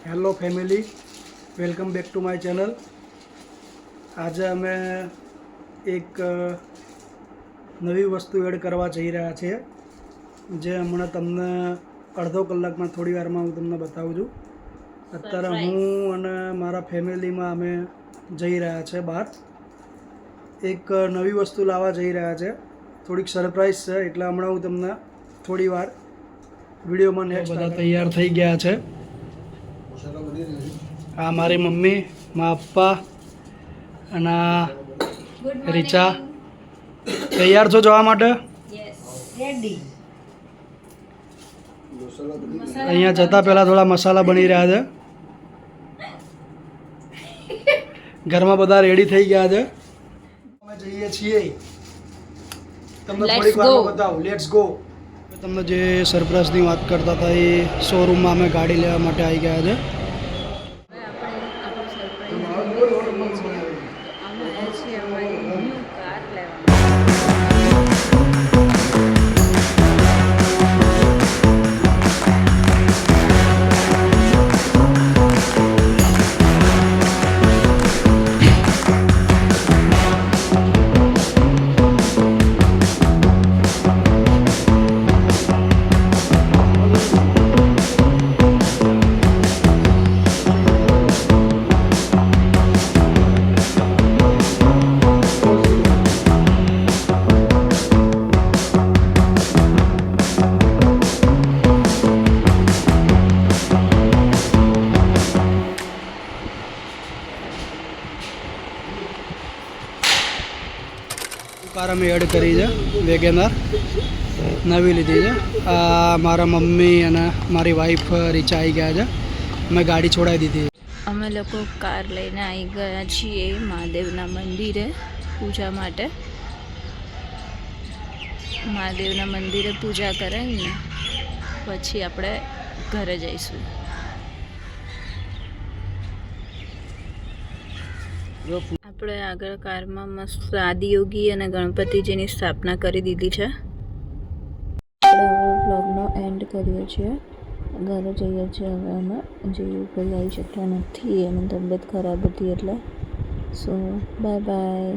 Hello family, welcome back to my channel. આજે અમે એક નવી વસ્તુ એડ કરવા જઈ રહ્યા છીએ, જે હમણાં તમને અડધો કલાકમાં થોડી વારમાં હું તમને બતાવું છું. અત્યારે હું અને મારા ફેમિલીમાં અમે જઈ રહ્યા છે બહાર. એક નવી વસ્તુ લાવવા જઈ રહ્યા છે, થોડીક સરપ્રાઈઝ છે, એટલે હમણાં હું તમને થોડી વાર વિડીયોમાં નેક્સ્ટ. બધા તૈયાર થઈ ગયા છે. આ મારી મમ્મી, મારા પપ્પા અને રીચા તૈયાર છો જવા માટે? અહીંયા જતા પહેલા થોડા મસાલા બની રહ્યા છે. ઘરમાં બધા રેડી થઈ ગયા છે. અમે જઈએ છીએ, તમને થોડીક વારમાં બતાવું. Let's go. તમને જે સરપ્રાઈઝની વાત કરતા હતા એ શોરૂમમાં અમે ગાડી લેવા માટે આવી ગયા છે. કાર અમે એડ કરી છે, વેગેનાર નવી લીધી છે. આ મારા મમ્મી અને મારી વાઈફ રીચા આવી ગયા છે. અમે ગાડી છોડાવી દીધી. અમે લોકો કાર લઈને આવી ગયા છીએ મહાદેવના મંદિરે પૂજા માટે. મહાદેવના મંદિરે પૂજા કરાવીને પછી આપણે ઘરે જઈશું. આપણે આગળ કારમાં મસ્ત આદિયોગી અને ગણપતિજીની સ્થાપના કરી દીધી છે. આપણે હવે વ્લોગનો એન્ડ કરીએ છીએ, ઘરે જઈએ છીએ. હવે અમે જયું કોઈ આવી શક્યા નથી, એની તબિયત ખરાબ હતી એટલે. So bye bye.